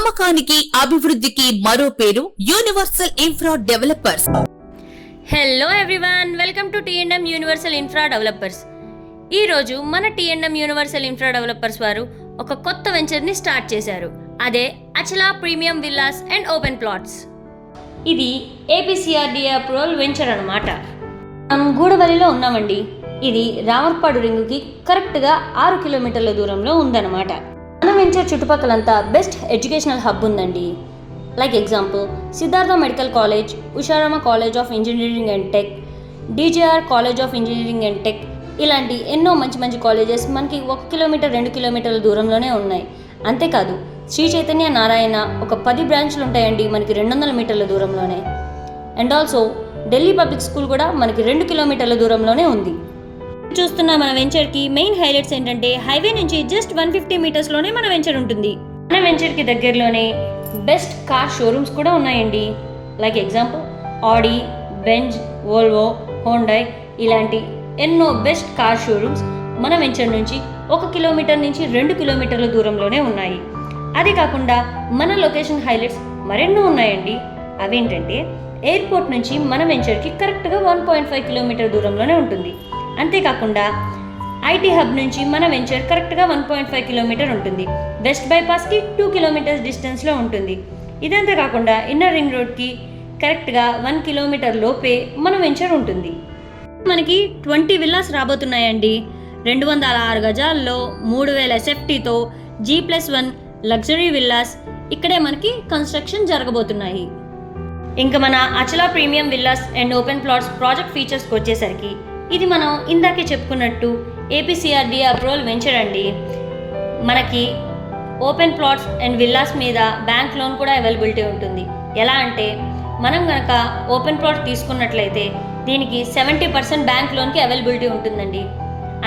నమ్మకానికి అభివృద్ధికి మరో పేరు universal infra developers. Hello everyone, welcome to TMM universal infra developers. ఈ రోజు మన టీఎంఎం యూనివర్సల్ ఇన్ఫ్రా డెవలపర్స్ వారు ఒక కొత్త వెంచర్ ని స్టార్ట్ చేశారు. అదే Achala premium villas and open plots. ఇది ఏపీసీఆర్డీఏ అప్రూవల్ వెంచర్ అన్నమాట. మనం గూడవల్లిలో ఉన్నామండి. ఇది రామర్పాడు రింగుకి కరెక్ట్గా 6 కిలోమీటర్ల దూరంలో ఉందన్నమాట. మన వెంచర్ చుట్టుపక్కలంతా బెస్ట్ ఎడ్యుకేషనల్ హబ్ ఉందండి. Like example Siddhartha medical college, Usharama college of engineering and tech, DJR college of engineering and tech, ఇలాంటి ఎన్నో మంచి మంచి కాలేజెస్ మనకి 1 కిలోమీటర్ 2 కిలోమీటర్ల దూరంలోనే ఉన్నాయి. అంతేకాదు శ్రీ చైతన్య నారాయణ ఒక 10 బ్రాంచ్లు ఉంటాయండి మనకి 200 మీటర్ల దూరంలోనే. And also Delhi public school కూడా మనకి 2 కిలోమీటర్ల దూరంలోనే ఉంది. చూస్తున్న మన వెంచర్కి మెయిన్ హైలైట్స్ ఏంటంటే హైవే నుంచి జస్ట్ 150 మీటర్స్లోనే మన వెంచర్ ఉంటుంది. మన వెంచర్కి దగ్గరలోనే బెస్ట్ కార్ షోరూమ్స్ కూడా ఉన్నాయండి. లైక్ ఎగ్జాంపుల్ ఆడి, బెంజ్, వోల్వో, హోండాయ్ ఇలాంటి ఎన్నో బెస్ట్ కార్ షోరూమ్స్ మన వెంచర్ నుంచి 1 కిలోమీటర్ నుంచి 2 కిలోమీటర్ల దూరంలోనే ఉన్నాయి. అది కాకుండా మన లొకేషన్ హైలైట్స్ మరెన్నో ఉన్నాయండి. అవేంటంటే ఎయిర్పోర్ట్ నుంచి మన వెంచర్కి కరెక్ట్గా 1.5 కిలోమీటర్ దూరంలోనే ఉంటుంది. అంతేకాకుండా ఐటీ హబ్ నుంచి మన వెంచర్ కరెక్ట్గా 1.5 కిలోమీటర్ ఉంటుంది. వెస్ట్ బైపాస్కి 2 కిలోమీటర్స్ డిస్టెన్స్లో ఉంటుంది. ఇదంతా కాకుండా ఇన్నర్ రింగ్ రోడ్కి కరెక్ట్గా 1 కిలోమీటర్ లోపే మన వెంచర్ ఉంటుంది. మనకి 20 విల్లాస్ రాబోతున్నాయండి. 206 గజాల్లో 3000 ఎస్ఎఫ్టీతో G+1 లగ్జరీ విల్లాస్ ఇక్కడే మనకి కన్స్ట్రక్షన్ జరగబోతున్నాయి. ఇంకా మన Achala premium villas and open plots project ఫీచర్స్కి వచ్చేసరికి ఇది మనం ఇందాకే చెప్పుకున్నట్టు ఏపీసీఆర్డీఏ అప్రూవల్ వెంచర్ అండి. మనకి ఓపెన్ ప్లాట్స్ అండ్ విల్లాస్ మీద బ్యాంక్ లోన్ కూడా అవైలబిలిటీ ఉంటుంది. ఎలా అంటే మనం కనుక ఓపెన్ ప్లాట్ తీసుకున్నట్లయితే దీనికి 70% బ్యాంక్ లోన్కి అవైలబిలిటీ ఉంటుందండి.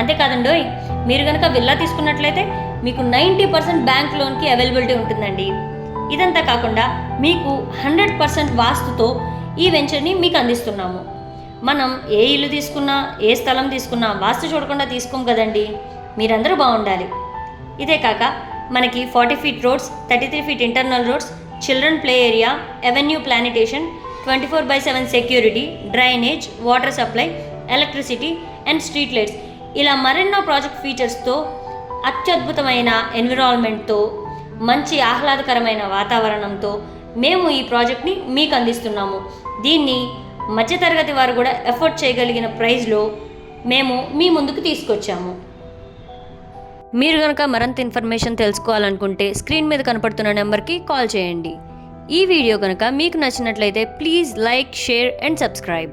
అంతేకాదండోయ్, మీరు కనుక విల్లా తీసుకున్నట్లయితే మీకు 90% బ్యాంక్ లోన్కి అవైలబిలిటీ ఉంటుందండి. ఇదంతా కాకుండా మీకు 100% వాస్తుతో ఈ వెంచర్ని మీకు అందిస్తున్నాము. మనం ఏ ఇల్లు తీసుకున్నా ఏ స్థలం తీసుకున్నా వాస్తు చూడకుండా తీసుకోం కదండి. మీరందరూ బాగుండాలి. ఇదే కాక మనకి 40 feet roads, 33 feet internal roads, children play area, avenue plantation, 24/7 security, drainage, water supply, electricity and street lights ఇలా మరెన్నో ప్రాజెక్ట్ ఫీచర్స్తో అత్యద్భుతమైన ఎన్విరాన్మెంట్తో మంచి ఆహ్లాదకరమైన వాతావరణంతో మేము ఈ ప్రాజెక్ట్ని మీకు అందిస్తున్నాము. దీన్ని మధ్యతరగతి వారు కూడా ఎఫోర్డ్ చేయగలిగిన ప్రైస్లో మేము మీ ముందుకు తీసుకొచ్చాము. మీరు కనుక మరింత ఇన్ఫర్మేషన్ తెలుసుకోవాలనుకుంటే స్క్రీన్ మీద కనపడుతున్న నెంబర్కి కాల్ చేయండి. ఈ వీడియో కనుక మీకు నచ్చినట్లయితే please like, share and subscribe.